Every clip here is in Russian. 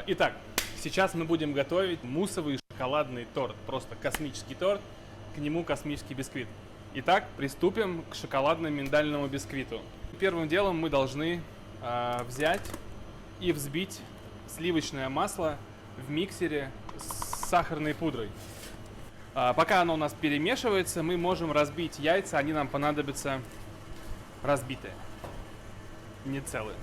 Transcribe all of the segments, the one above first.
Итак, сейчас мы будем готовить муссовый шоколадный торт. Просто космический торт, к нему космический бисквит. Итак, приступим к шоколадно-миндальному бисквиту. Первым делом мы должны взять и взбить сливочное масло в миксере с сахарной пудрой. Пока оно у нас перемешивается, мы можем разбить яйца, они нам понадобятся разбитые, не целые.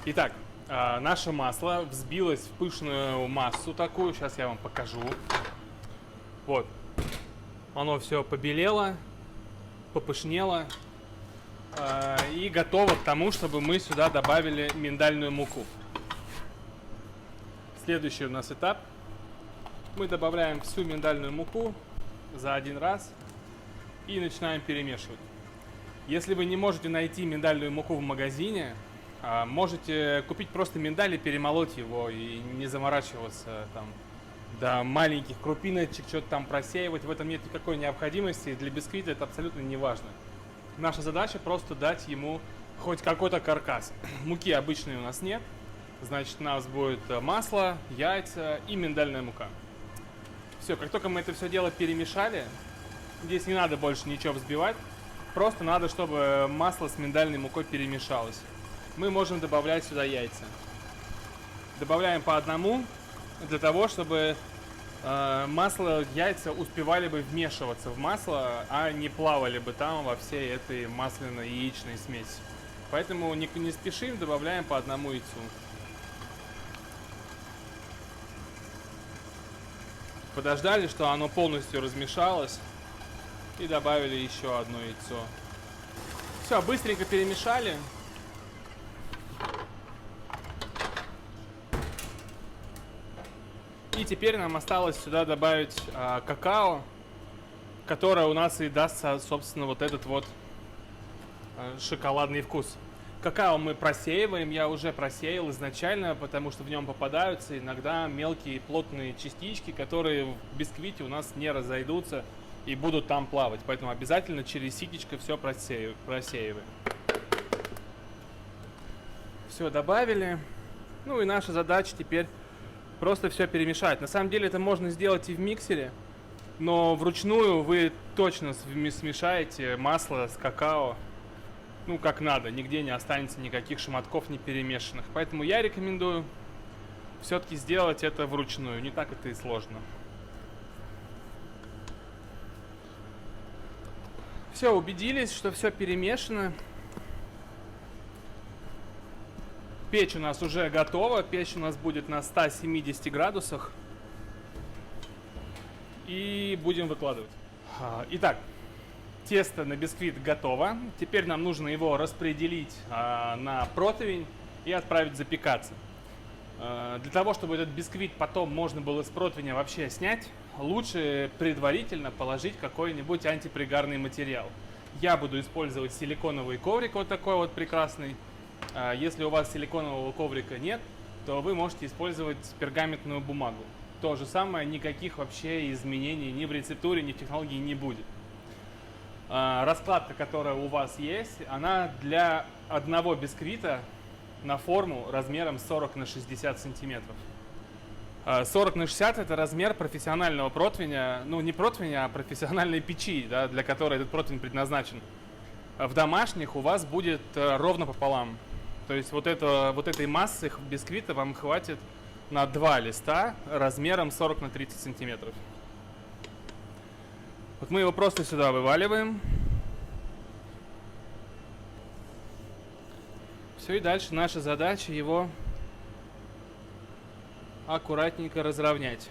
Итак, наше масло взбилось в пышную массу такую, сейчас я вам покажу. Вот, оно все побелело, попышнело и готово к тому, чтобы мы сюда добавили миндальную муку. Следующий у нас этап. Мы добавляем всю миндальную муку за один раз и начинаем перемешивать. Если вы не можете найти миндальную муку в магазине, можете купить просто миндаль и перемолоть его, и не заморачиваться там до маленьких крупиночек, что-то там просеивать. В этом нет никакой необходимости, и для бисквита это абсолютно не важно. Наша задача просто дать ему хоть какой-то каркас. Муки обычной у нас нет, значит у нас будет масло, яйца и миндальная мука. Все, как только мы это все дело перемешали, здесь не надо больше ничего взбивать, просто надо, чтобы масло с миндальной мукой перемешалось. Мы можем добавлять сюда яйца. Добавляем по одному, для того, чтобы масло, яйца успевали бы вмешиваться в масло, а не плавали бы там во всей этой масляно-яичной смеси. Поэтому не спешим, добавляем по одному яйцу. Подождали, что оно полностью размешалось, и добавили еще одно яйцо. Все, быстренько перемешали. И теперь нам осталось сюда добавить какао, которое у нас и даст, собственно, вот этот вот шоколадный вкус. Какао мы просеиваем, я уже просеял изначально, потому что в нем попадаются иногда мелкие плотные частички, которые в бисквите у нас не разойдутся и будут там плавать. Поэтому обязательно через ситечко все просеиваем. Все добавили. Ну и наша задача теперь просто все перемешать. На самом деле это можно сделать и в миксере, но вручную вы точно смешаете масло с какао, ну как надо, нигде не останется никаких шматков не перемешанных. Поэтому я рекомендую все-таки сделать это вручную, не так это и сложно. Все, убедились, что все перемешано. Печь у нас уже готова, печь у нас будет на 170 градусах. И будем выкладывать. Итак, тесто на бисквит готово. Теперь нам нужно его распределить на противень и отправить запекаться. Для того, чтобы этот бисквит потом можно было с противня вообще снять, лучше предварительно положить какой-нибудь антипригарный материал. Я буду использовать силиконовый коврик вот такой вот прекрасный. Если у вас силиконового коврика нет, то вы можете использовать пергаментную бумагу. То же самое, никаких вообще изменений ни в рецептуре, ни в технологии не будет. Раскладка, которая у вас есть, она для одного бисквита на форму размером 40 на 60 сантиметров. 40 на 60 это размер профессионального противня, ну не противня, а профессиональной печи, да, для которой этот противень предназначен. В домашних у вас будет ровно пополам. То есть вот этой массы бисквита вам хватит на 2 листа размером 40 на 30 сантиметров. Вот мы его просто сюда вываливаем. Все, и дальше наша задача его аккуратненько разровнять.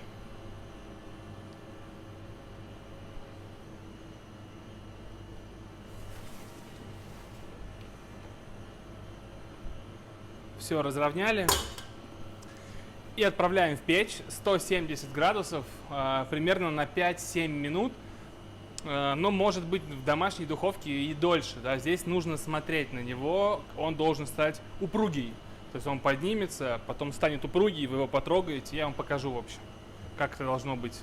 Все, разровняли. И отправляем в печь 170 градусов примерно на 5-7 минут. Но может быть в домашней духовке и дольше. Да? Здесь нужно смотреть на него. Он должен стать упругий. То есть он поднимется, потом станет упругий, вы его потрогаете. Я вам покажу, в общем, как это должно быть.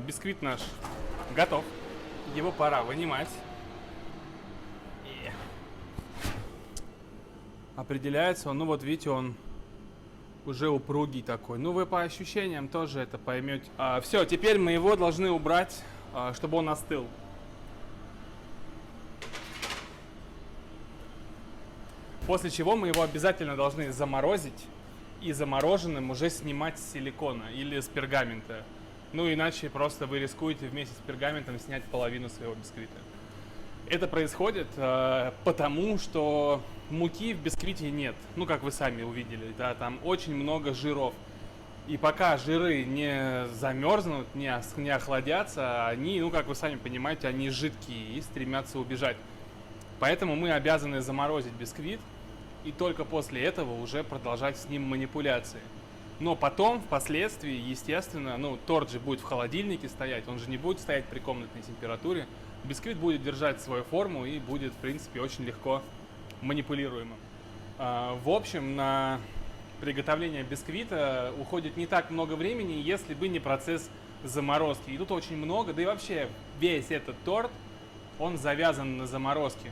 Бисквит наш готов. Его пора вынимать. И определяется он, ну вот видите, он уже упругий такой. Ну вы по ощущениям тоже это поймете. Все, теперь мы его должны убрать, чтобы он остыл. После чего мы его обязательно должны заморозить и замороженным уже снимать с силикона или с пергамента. Ну иначе просто вы рискуете вместе с пергаментом снять половину своего бисквита. Это происходит потому, что муки в бисквите нет. Ну как вы сами увидели, да, там очень много жиров. И пока жиры не замерзнут, не охладятся, они, ну как вы сами понимаете, они жидкие и стремятся убежать. Поэтому мы обязаны заморозить бисквит и только после этого уже продолжать с ним манипуляции. Но потом, впоследствии, естественно, ну торт же будет в холодильнике стоять, он же не будет стоять при комнатной температуре. Бисквит будет держать свою форму и будет, в принципе, очень легко манипулируемым. В общем, на приготовление бисквита уходит не так много времени, если бы не процесс заморозки. И тут очень много, да и вообще весь этот торт, он завязан на заморозке.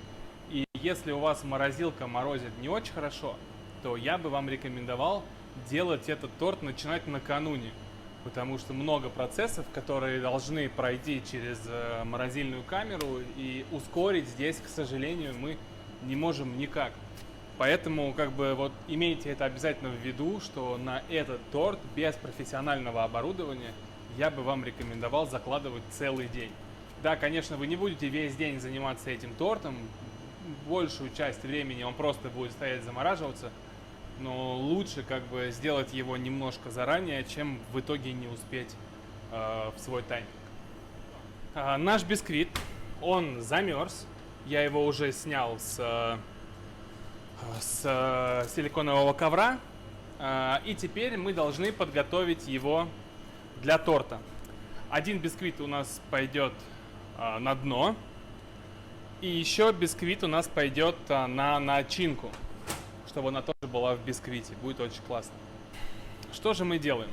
И если у вас морозилка морозит не очень хорошо, то я бы вам рекомендовал делать этот торт начинать накануне. Потому что много процессов, которые должны пройти через морозильную камеру, и ускорить здесь, к сожалению, мы не можем никак. Поэтому, как бы, вот имейте это обязательно в виду, что на этот торт без профессионального оборудования я бы вам рекомендовал закладывать целый день. Да, конечно, вы не будете весь день заниматься этим тортом, большую часть времени он просто будет стоять замораживаться, но лучше как бы сделать его немножко заранее, чем в итоге не успеть в свой тайминг. Наш бисквит, он замерз, я его уже снял с силиконового ковра, и теперь мы должны подготовить его для торта. Один бисквит у нас пойдет на дно, и еще бисквит у нас пойдет на начинку, чтобы она тоже была в бисквите. Будет очень классно. Что же мы делаем?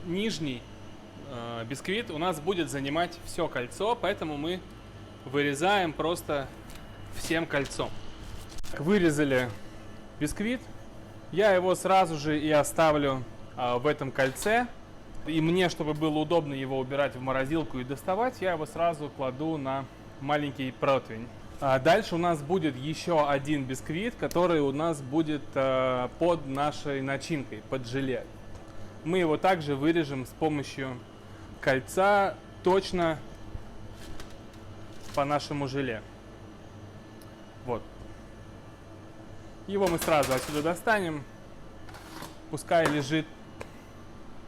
Нижний бисквит у нас будет занимать все кольцо, поэтому мы вырезаем просто всем кольцом. Вырезали бисквит, я его сразу же и оставлю в этом кольце. И мне, чтобы было удобно его убирать в морозилку и доставать, я его сразу кладу на маленький противень. Дальше у нас будет еще один бисквит, который у нас будет под нашей начинкой, под желе. Мы его также вырежем с помощью кольца точно по нашему желе. Вот. Его мы сразу отсюда достанем, пускай лежит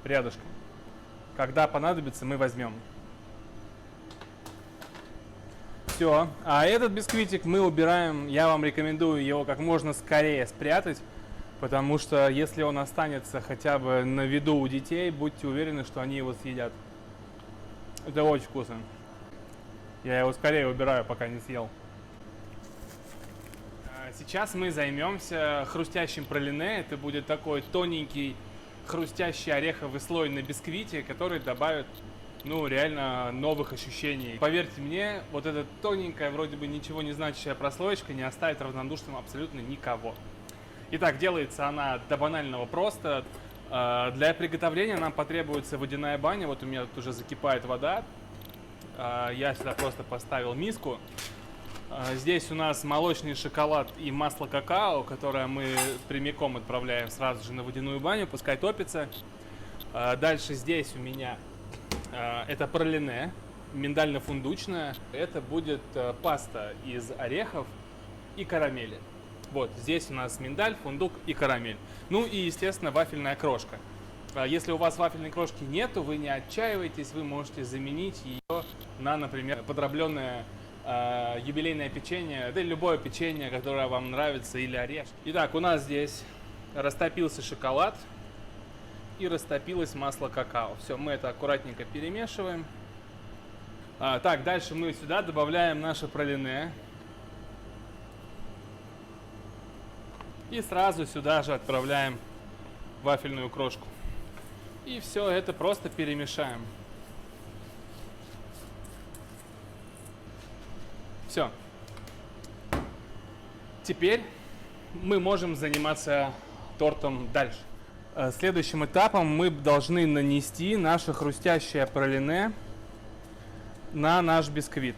рядышком. Когда понадобится, мы возьмем. Все. А этот бисквитик мы убираем. Я вам рекомендую его как можно скорее спрятать, потому что если он останется хотя бы на виду у детей, будьте уверены, что они его съедят. Это очень вкусно. Я его скорее убираю, пока не съел. Сейчас мы займемся хрустящим пралине. Это будет такой тоненький хрустящий ореховый слой на бисквите, который добавит, ну, реально новых ощущений. Поверьте мне, вот эта тоненькая, вроде бы ничего не значащая прослоечка не оставит равнодушным абсолютно никого. Итак, делается она до банального просто. Для приготовления нам потребуется водяная баня. Вот у меня тут уже закипает вода. Я сюда просто поставил миску. Здесь у нас молочный шоколад и масло какао, которое мы прямиком отправляем сразу же на водяную баню, пускай топится. Дальше здесь у меня это пралине, миндально-фундучное. Это будет паста из орехов и карамели. Вот, здесь у нас миндаль, фундук и карамель. Ну и, естественно, вафельная крошка. Если у вас вафельной крошки нету, вы не отчаивайтесь, вы можете заменить ее на, например, подробленное юбилейное печенье, да и любое печенье, которое вам нравится, или орешки. Итак, у нас здесь растопился шоколад и растопилось масло какао. Все, мы это аккуратненько перемешиваем. Так, дальше мы сюда добавляем наше пралине. И сразу сюда же отправляем вафельную крошку. И все это просто перемешаем. Все. Теперь мы можем заниматься тортом дальше. Следующим этапом мы должны нанести наше хрустящее пралине на наш бисквит.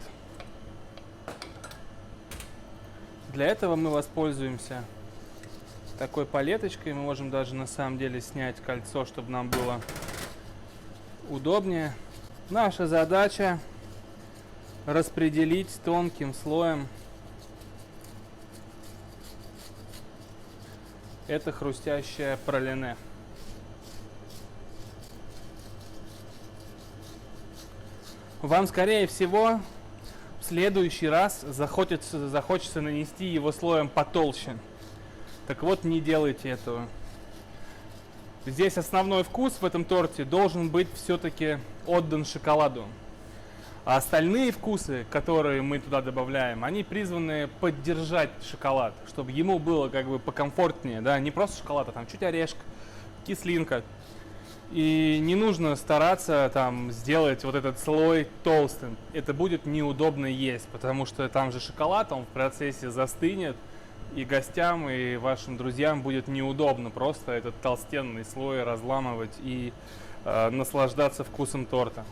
Для этого мы воспользуемся такой палеточкой. Мы можем даже на самом деле снять кольцо, чтобы нам было удобнее. Наша задача распределить тонким слоем это хрустящее пралине. Вам, скорее всего, в следующий раз захочется нанести его слоем потолще. Так вот, не делайте этого. Здесь основной вкус в этом торте должен быть все-таки отдан шоколаду. А остальные вкусы, которые мы туда добавляем, они призваны поддержать шоколад, чтобы ему было как бы покомфортнее, да, не просто шоколад, а там чуть орешка, кислинка. И не нужно стараться там сделать вот этот слой толстым. Это будет неудобно есть, потому что там же шоколад, он в процессе застынет, и гостям, и вашим друзьям будет неудобно просто этот толстенный слой разламывать и наслаждаться вкусом торта.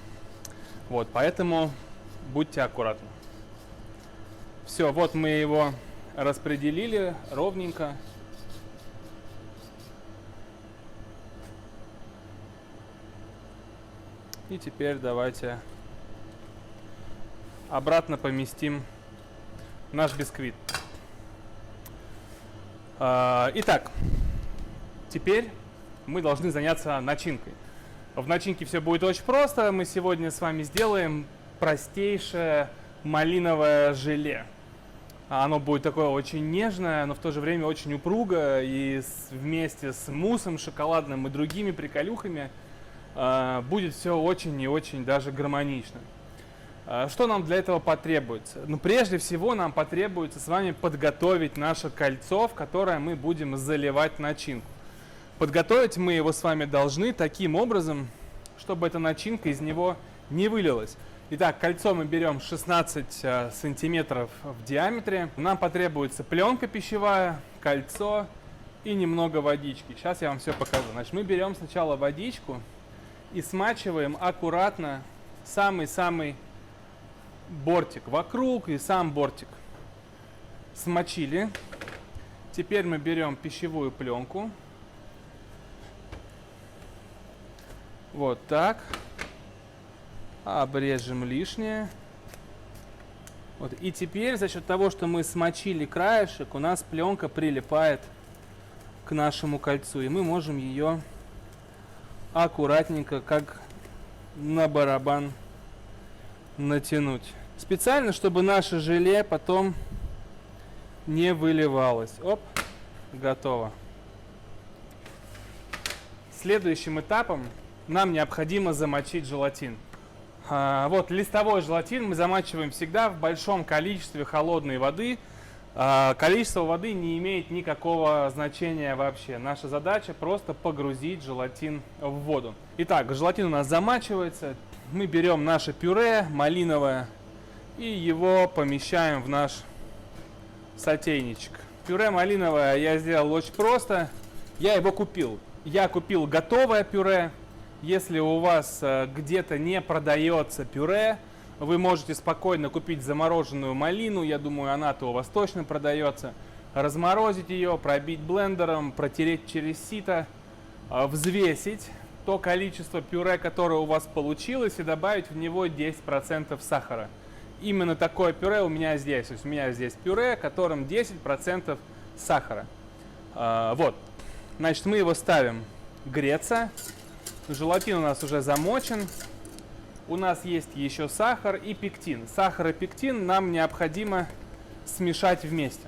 Вот, поэтому будьте аккуратны. Все, вот мы его распределили ровненько. И теперь давайте обратно поместим наш бисквит. Итак, теперь мы должны заняться начинкой. В начинке все будет очень просто. Мы сегодня с вами сделаем простейшее малиновое желе. Оно будет такое очень нежное, но в то же время очень упругое. И вместе с муссом шоколадным и другими приколюхами будет все очень и очень даже гармонично. Что нам для этого потребуется? Ну, прежде всего нам потребуется с вами подготовить наше кольцо, в которое мы будем заливать начинку. Подготовить мы его с вами должны таким образом, чтобы эта начинка из него не вылилась. Итак, кольцо мы берем 16 сантиметров в диаметре. Нам потребуется пленка пищевая, кольцо и немного водички. Сейчас я вам все покажу. Значит, мы берем сначала водичку и смачиваем аккуратно самый-самый бортик вокруг и сам бортик. Смочили. Теперь мы берем пищевую пленку. Вот так. Обрежем лишнее. Вот. И теперь за счет того, что мы смочили краешек, у нас пленка прилипает к нашему кольцу. И мы можем ее аккуратненько, как на барабан, натянуть. Специально, чтобы наше желе потом не выливалось. Оп, готово. Следующим этапом нам необходимо замочить желатин. Вот листовой желатин мы замачиваем всегда в большом количестве холодной воды. Количество воды не имеет никакого значения вообще. Наша задача просто погрузить желатин в воду. Итак, желатин у нас замачивается. Мы берем наше пюре малиновое и его помещаем в наш сотейничек. Пюре малиновое я сделал очень просто. Я его купил. Я купил готовое пюре. Если у вас где-то не продается пюре, вы можете спокойно купить замороженную малину. Я думаю, она-то у вас точно продается. Разморозить ее, пробить блендером, протереть через сито, взвесить то количество пюре, которое у вас получилось, и добавить в него 10% сахара. Именно такое пюре у меня здесь. То есть у меня здесь пюре, в котором 10% сахара. Вот. Значит, мы его ставим греться. Желатин у нас уже замочен. У нас есть еще сахар и пектин. Сахар и пектин нам необходимо смешать вместе.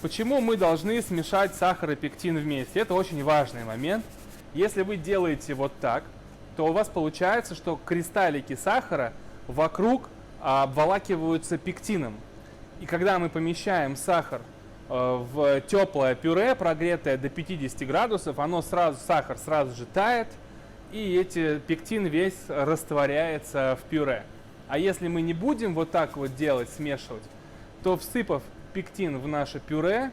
Почему мы должны смешать сахар и пектин вместе? Это очень важный момент. Если вы делаете вот так, то у вас получается, что кристаллики сахара вокруг обволакиваются пектином. И когда мы помещаем сахар в теплое пюре, прогретое до 50 градусов, сахар сразу же тает, и пектин весь растворяется в пюре. А если мы не будем вот так вот делать, смешивать, то всыпав пектин в наше пюре,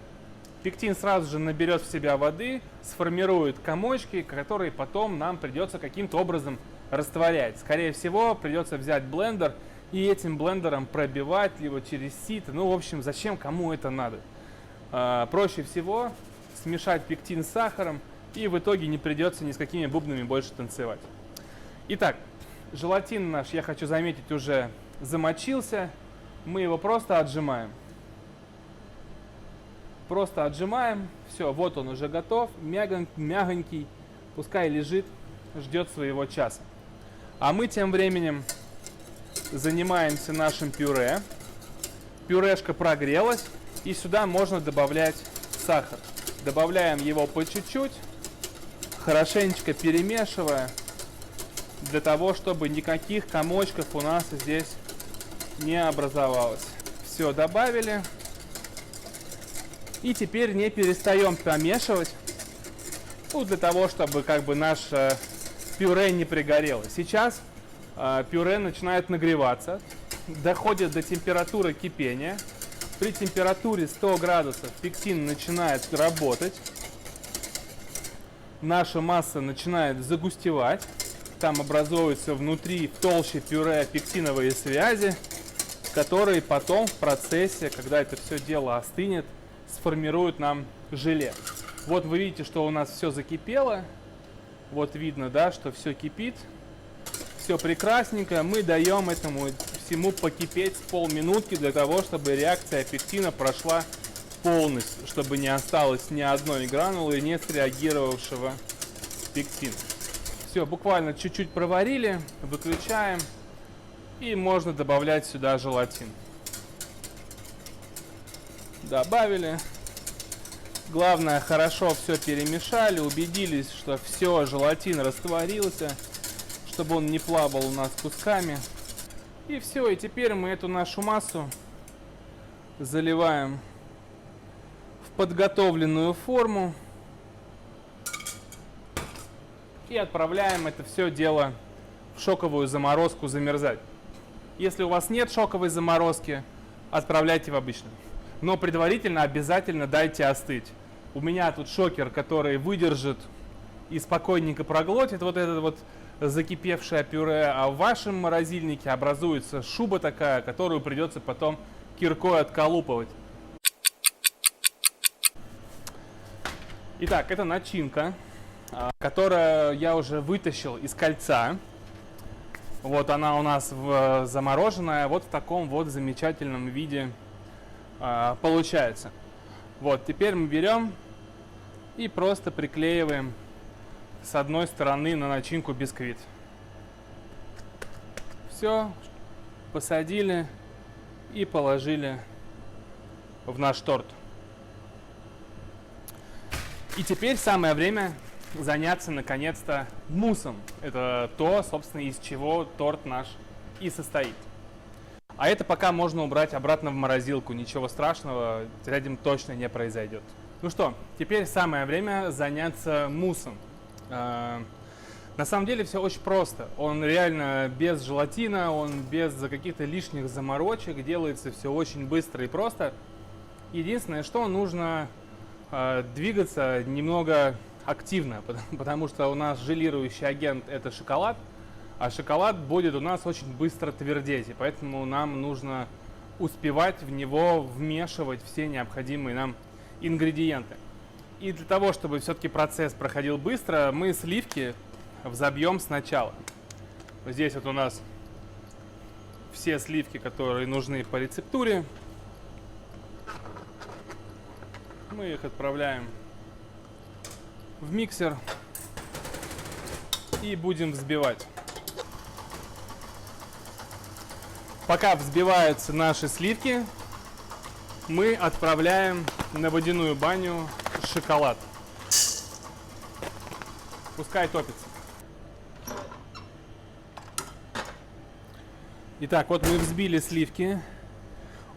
пектин сразу же наберет в себя воды, сформирует комочки, которые потом нам придется каким-то образом растворять. Скорее всего, придется взять блендер и этим блендером пробивать, либо через сито. Ну, в общем, зачем, кому это надо? Проще всего смешать пектин с сахаром, и в итоге не придется ни с какими бубнами больше танцевать. Итак, желатин наш, я хочу заметить, уже замочился. Мы его просто отжимаем. Просто отжимаем. Все, вот он уже готов. Мягонький. Пускай лежит, ждет своего часа. А мы тем временем занимаемся нашим пюре. Пюрешка прогрелась. И сюда можно добавлять сахар. Добавляем его по чуть-чуть. Хорошенечко перемешивая. Для того, чтобы никаких комочков у нас здесь не образовалось. Все, добавили. И теперь не перестаем помешивать. Ну, для того, чтобы как бы наше пюре не пригорело. Сейчас пюре начинает нагреваться. Доходит до температуры кипения. При температуре 100 градусов пектин начинает работать. Наша масса начинает загустевать. Там образуются внутри, в толще пюре, пектиновые связи, которые потом в процессе, когда это все дело остынет, сформируют нам желе. Вот вы видите, что у нас все закипело. Вот видно, да, что все кипит. Все прекрасненько. Мы даем этому всему покипеть с полминутки для того, чтобы реакция пектина прошла полностью, чтобы не осталось ни одной гранулы, не среагировавшего пектина. Все, буквально чуть-чуть проварили, выключаем, и можно добавлять сюда желатин. Добавили. Главное, хорошо все перемешали, убедились, что все, желатин растворился, чтобы он не плавал у нас кусками. И все, и теперь мы эту нашу массу заливаем в подготовленную форму. И отправляем это все дело в шоковую заморозку замерзать. Если у вас нет шоковой заморозки, отправляйте в обычную. Но предварительно обязательно дайте остыть. У меня тут шокер, который выдержит и спокойненько проглотит вот это вот закипевшее пюре, а в вашем морозильнике образуется шуба такая, которую придется потом киркой отколупывать. Итак, это начинка, которую я уже вытащил из кольца. Вот она у нас замороженная, вот в таком вот замечательном виде получается. Вот, теперь мы берем и просто приклеиваем с одной стороны на начинку бисквит. Все, посадили и положили в наш торт. И теперь самое время заняться наконец-то муссом. Это то, собственно, из чего торт наш и состоит. А это пока можно убрать обратно в морозилку. Ничего страшного с этим точно не произойдет. Ну что, теперь самое время заняться муссом. На самом деле все очень просто. Он реально без желатина, он без каких-то лишних заморочек. Делается все очень быстро и просто. Единственное, что нужно двигаться немного активно, потому что у нас желирующий агент это шоколад, а шоколад будет у нас очень быстро твердеть, и поэтому нам нужно успевать в него вмешивать все необходимые нам ингредиенты. И для того, чтобы все-таки процесс проходил быстро, мы сливки взобьем сначала. Здесь вот у нас все сливки, которые нужны по рецептуре. Мы их отправляем в миксер и будем взбивать. Пока взбиваются наши сливки, мы отправляем на водяную баню шоколад. Пускай топится. Итак, вот мы взбили сливки.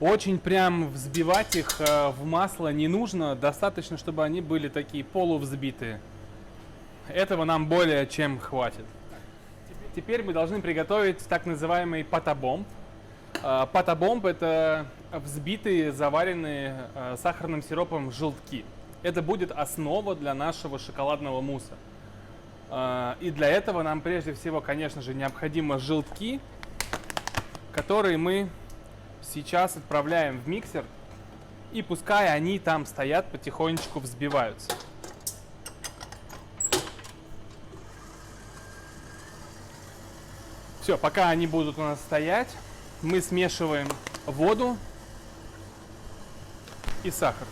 Очень прям взбивать их в масло не нужно. Достаточно, чтобы они были такие полувзбитые. Этого нам более чем хватит. теперь мы должны приготовить так называемый пата-бомб. Пата-бомб — это взбитые, заваренные сахарным сиропом желтки. Это будет основа для нашего шоколадного мусса. И для этого нам прежде всего, конечно же, необходимы желтки, которые мы сейчас отправляем в миксер. И пускай они там стоят, потихонечку взбиваются. Все, пока они будут у нас стоять, мы смешиваем воду и сахар.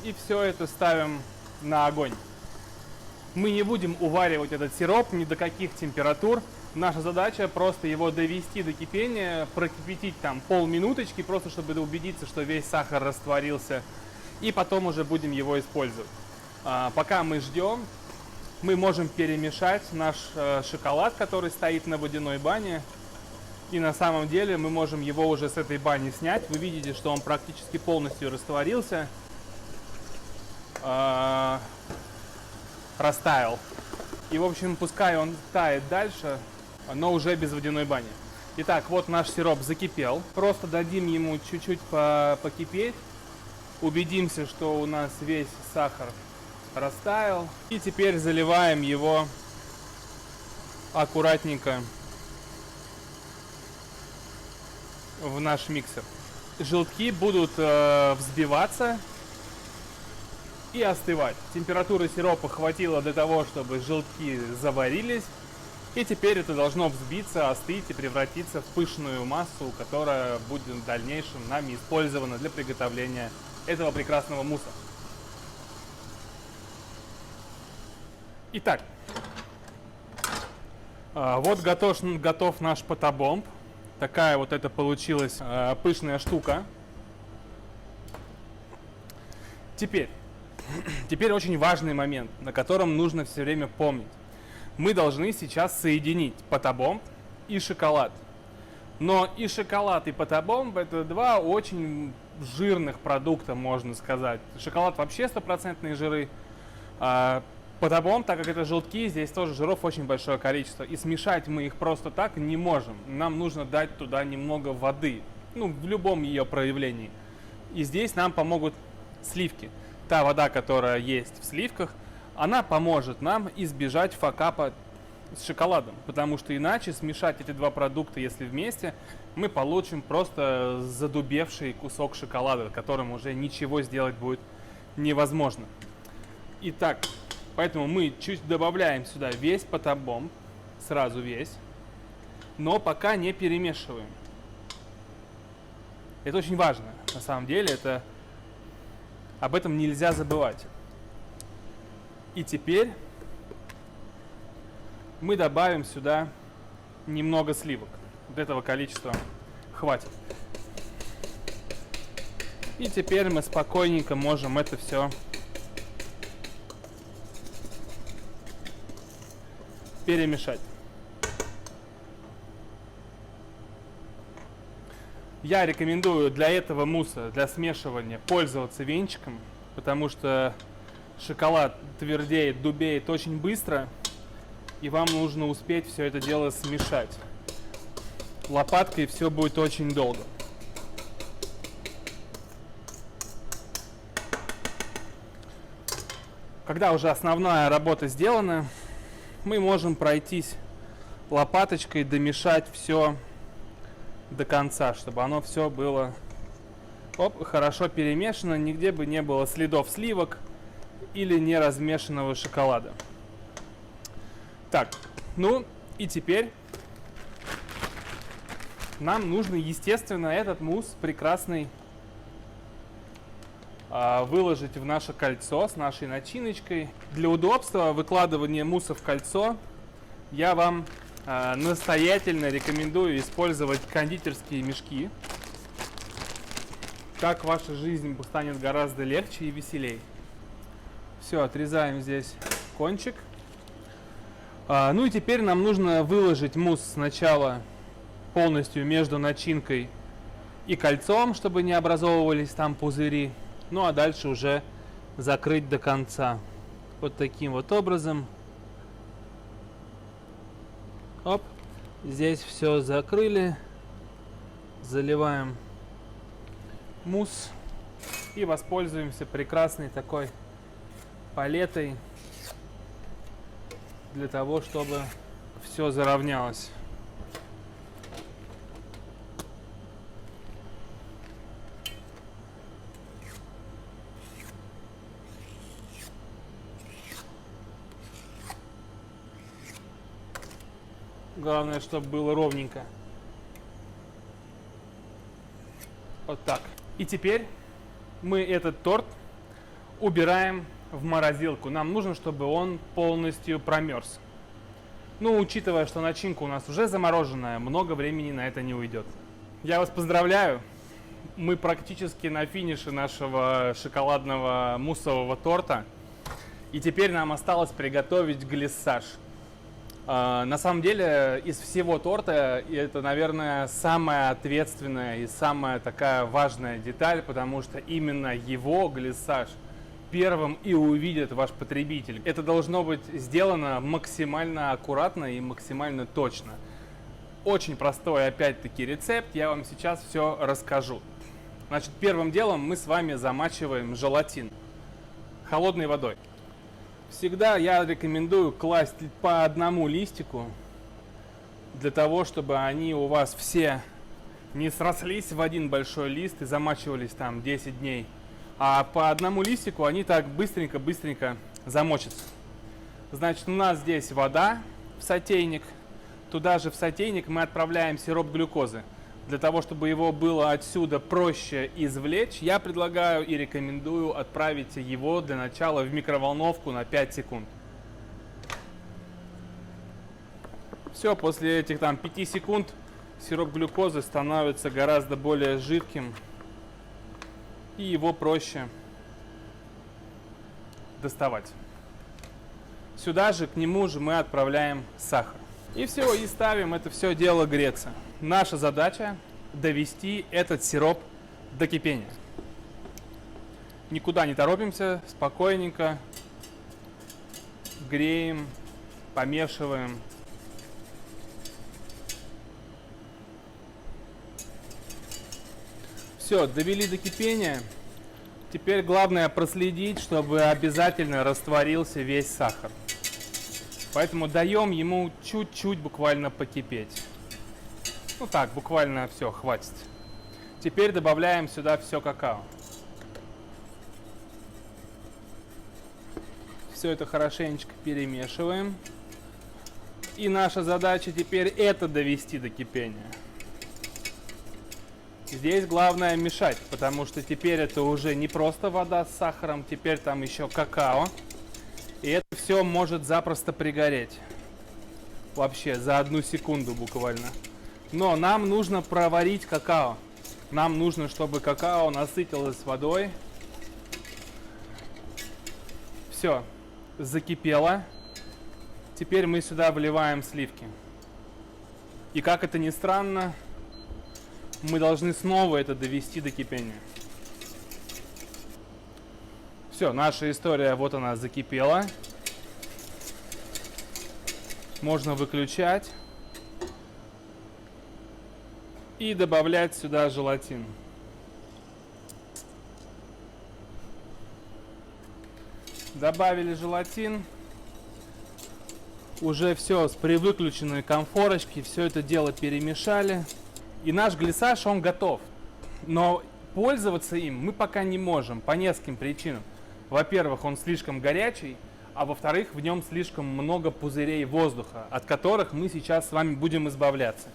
И все это ставим на огонь. Мы не будем уваривать этот сироп ни до каких температур. Наша задача просто его довести до кипения, прокипятить там полминуточки, просто чтобы убедиться, что весь сахар растворился. И потом уже будем его использовать. Пока мы ждем, мы можем перемешать наш шоколад, который стоит на водяной бане. И на самом деле мы можем его уже с этой бани снять. Вы видите, что он практически полностью растворился. Растаял. И, в общем, пускай он тает дальше, но уже без водяной бани. Итак, вот наш сироп закипел. Просто дадим ему чуть-чуть покипеть. Убедимся, что у нас весь сахар растаял. И теперь заливаем его аккуратненько в наш миксер. Желтки будут взбиваться и остывать. Температуры сиропа хватило для того, чтобы желтки заварились. И теперь это должно взбиться, остыть и превратиться в пышную массу, которая будет в дальнейшем нами использована для приготовления этого прекрасного мусса. Итак, вот готов наш пата-бомб. Такая вот это получилась пышная штука. Теперь очень важный момент, на котором нужно все время помнить. Мы должны сейчас соединить пата-бомб и шоколад. Но и шоколад, и пата-бомб — это два очень жирных продукта, можно сказать. Шоколад вообще 100% жиры. Пата-бомб, так как это желтки, здесь тоже жиров очень большое количество. И смешать мы их просто так не можем. Нам нужно дать туда немного воды. Ну, в любом ее проявлении. И здесь нам помогут сливки. Та вода, которая есть в сливках, она поможет нам избежать факапа с шоколадом. Потому что иначе смешать эти два продукта, если вместе, мы получим просто задубевший кусок шоколада, которым уже ничего сделать будет невозможно. Итак, поэтому мы чуть добавляем сюда весь пата-бомб, сразу весь, но пока не перемешиваем. Это очень важно, на самом деле, об этом нельзя забывать. И теперь мы добавим сюда немного сливок. Вот этого количества хватит. И теперь мы спокойненько можем это все перемешать. Я рекомендую для этого мусса, для смешивания, пользоваться венчиком, потому что шоколад твердеет, дубеет очень быстро, и вам нужно успеть все это дело смешать. Лопаткой все будет очень долго. Когда уже основная работа сделана, мы можем пройтись лопаточкой, домешать все до конца, чтобы оно все было хорошо перемешано, нигде бы не было следов сливок или неразмешанного шоколада. Так, ну и теперь нам нужно, естественно, этот мусс прекрасный выложить в наше кольцо с нашей начиночкой. Для удобства выкладывания мусса в кольцо я вам настоятельно рекомендую использовать кондитерские мешки. Так ваша жизнь станет гораздо легче и веселей. Все, отрезаем здесь кончик. Ну и теперь нам нужно выложить мусс сначала полностью между начинкой и кольцом, чтобы не образовывались там пузыри. Ну а дальше уже закрыть до конца. Вот таким вот образом. Оп, здесь все закрыли, заливаем мусс и воспользуемся прекрасной такой палетой для того, чтобы все заровнялось. Главное, чтобы было ровненько. Вот так. И теперь мы этот торт убираем в морозилку. Нам нужно, чтобы он полностью промерз. Ну, учитывая, что начинка у нас уже замороженная, много времени на это не уйдет. Я вас поздравляю. Мы практически на финише нашего шоколадного муссового торта. И теперь нам осталось приготовить глиссаж. На самом деле, из всего торта это, наверное, самая ответственная и самая такая важная деталь, потому что именно его глиссаж первым и увидит ваш потребитель. Это должно быть сделано максимально аккуратно и максимально точно. Очень простой, опять-таки, рецепт. Я вам сейчас все расскажу. Значит, первым делом мы с вами замачиваем желатин холодной водой. Всегда я рекомендую класть по одному листику, для того, чтобы они у вас все не срослись в один большой лист и замачивались там 10 дней. А по одному листику они так быстренько замочатся. Значит, у нас здесь вода в сотейник. Туда же в сотейник мы отправляем сироп глюкозы. Для того, чтобы его было отсюда проще извлечь, я предлагаю и рекомендую отправить его для начала в микроволновку на 5 секунд. Все, после этих там 5 секунд сироп глюкозы становится гораздо более жидким. И его проще доставать. Сюда же, к нему же мы отправляем сахар. И все, и ставим это все дело греться. Наша задача довести этот сироп до кипения. Никуда не торопимся, спокойненько греем, помешиваем. Все, довели до кипения. Теперь главное проследить, чтобы обязательно растворился весь сахар. Поэтому даем ему чуть-чуть буквально покипеть. Ну так, буквально все, хватит. Теперь добавляем сюда все какао. Все это хорошенечко перемешиваем. И наша задача теперь это довести до кипения. Здесь главное мешать, потому что теперь это уже не просто вода с сахаром, теперь там еще какао. И это все может запросто пригореть. Вообще, за 1 секунду буквально. Но нам нужно проварить какао. Нам нужно, чтобы какао насытилось водой. Все, закипело. Теперь мы сюда вливаем сливки. И как это ни странно, мы должны снова это довести до кипения. Все, наша история, вот она, закипела. Можно выключать. И добавлять сюда желатин. Добавили желатин. Уже все с превыключенной конфорочки, все это дело перемешали. И наш глиссаж, он готов. Но пользоваться им мы пока не можем по нескольким причинам. Во-первых, он слишком горячий, а во-вторых, в нем слишком много пузырей воздуха, от которых мы сейчас с вами будем избавляться.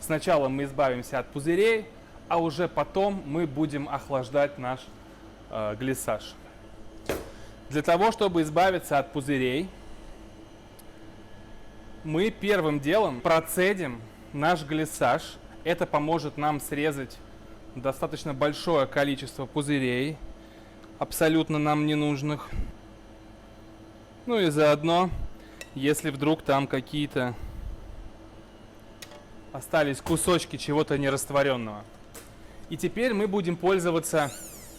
Сначала мы избавимся от пузырей, а уже потом мы будем охлаждать наш глиссаж. Для того, чтобы избавиться от пузырей, мы первым делом процедим наш глиссаж. Это поможет нам срезать достаточно большое количество пузырей, абсолютно нам ненужных. Ну и заодно, если вдруг там какие-то остались кусочки чего-то нерастворенного. И теперь мы будем пользоваться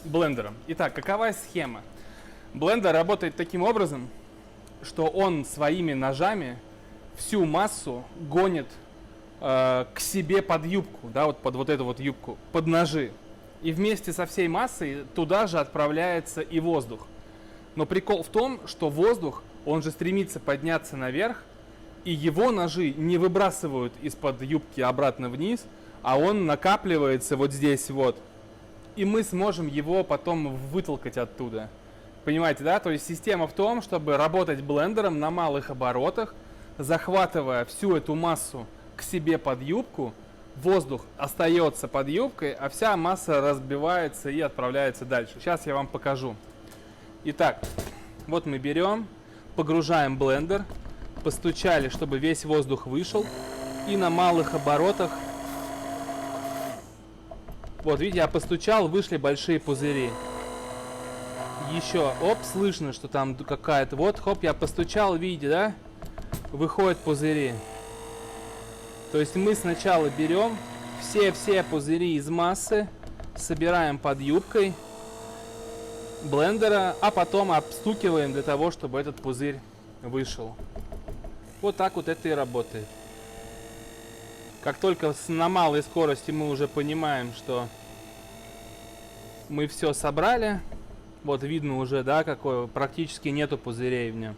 блендером. Итак, какова схема? Блендер работает таким образом, что он своими ножами всю массу гонит к себе под юбку, да, вот под вот эту вот юбку, под ножи. И вместе со всей массой туда же отправляется и воздух. Но прикол в том, что воздух, он же стремится подняться наверх, и его ножи не выбрасывают из-под юбки обратно вниз, а он накапливается вот здесь вот. И мы сможем его потом вытолкать оттуда. Понимаете, да? То есть система в том, чтобы работать блендером на малых оборотах, захватывая всю эту массу к себе под юбку, воздух остается под юбкой, а вся масса разбивается и отправляется дальше. Сейчас я вам покажу. Итак, вот мы берем, погружаем блендер, постучали, чтобы весь воздух вышел, и на малых оборотах, вот видите, я постучал, вышли большие пузыри. Еще, оп, слышно, что там какая-то, вот, хоп, я постучал, видите, да, выходят пузыри. То есть мы сначала берем все пузыри из массы, собираем под юбкой блендера, а потом обстукиваем для того, чтобы этот пузырь вышел. Вот так вот это и работает. Как только на малой скорости мы уже понимаем, что мы все собрали, вот видно уже, да, какое практически нету пузырей в нем.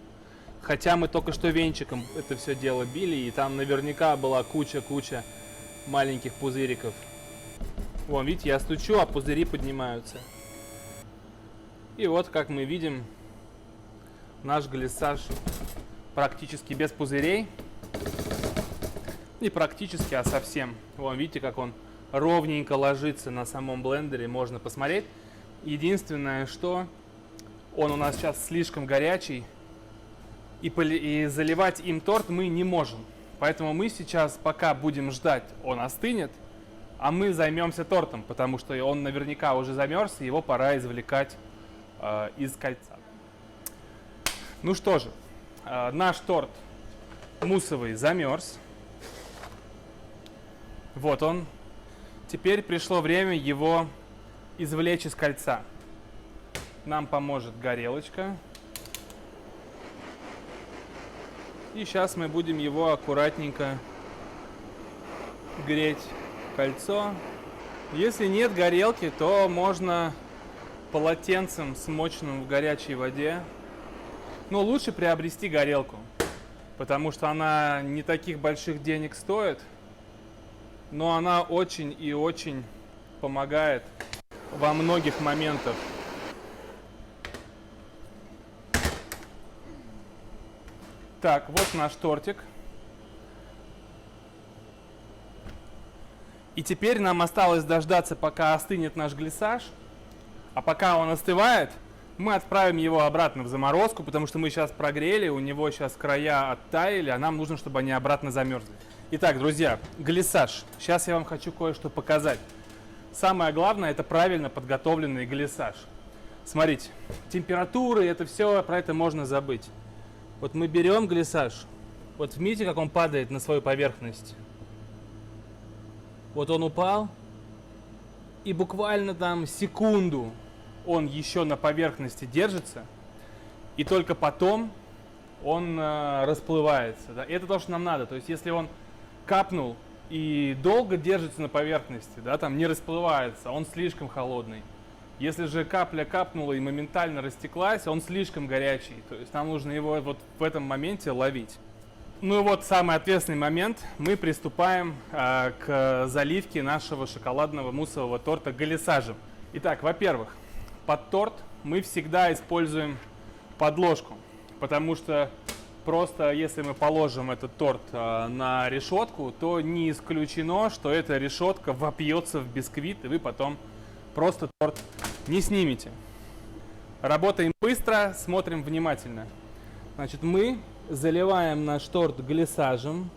Хотя мы только что венчиком это все дело били, и там наверняка была куча маленьких пузыриков. Вон, видите, я стучу, а пузыри поднимаются. И вот, как мы видим, наш глиссаж практически без пузырей. Не практически, а совсем. Вон, видите, как он ровненько ложится на самом блендере, можно посмотреть. Единственное, что он у нас сейчас слишком горячий, и заливать им торт мы не можем. Поэтому мы сейчас, пока будем ждать, он остынет, а мы займемся тортом, потому что он наверняка уже замерз, и его пора извлекать из кольца. Ну что же, наш торт муссовый замерз. Вот он. Теперь пришло время его извлечь из кольца. Нам поможет горелочка. И сейчас мы будем его аккуратненько греть кольцо. Если нет горелки, то можно полотенцем, смоченным в горячей воде. Но лучше приобрести горелку, потому что она не таких больших денег стоит, но она очень и очень помогает во многих моментах. Так, вот наш тортик. И теперь нам осталось дождаться, пока остынет наш глиссаж. А пока он остывает, мы отправим его обратно в заморозку, потому что мы сейчас прогрели, у него сейчас края оттаяли, а нам нужно, чтобы они обратно замерзли. Итак, друзья, глиссаж. Сейчас я вам хочу кое-что показать. Самое главное — это правильно подготовленный глиссаж. Смотрите, температуры, это все, про это можно забыть. Вот мы берем глиссаж, вот видите, как он падает на свою поверхность. Вот он упал, и буквально там секунду он еще на поверхности держится, и только потом он расплывается. Да? Это то, что нам надо. То есть, если он капнул и долго держится на поверхности, да, там не расплывается, он слишком холодный. Если же капля капнула и моментально растеклась, он слишком горячий. То есть нам нужно его вот в этом моменте ловить. Ну и вот самый ответственный момент. Мы приступаем к заливке нашего шоколадного муссового торта глиссажем. Итак, во-первых, под торт мы всегда используем подложку, потому что просто если мы положим этот торт на решетку, то не исключено, что эта решетка вопьется в бисквит, и вы потом просто торт не снимете. Работаем быстро, смотрим внимательно. Значит, мы заливаем наш торт глиссажем.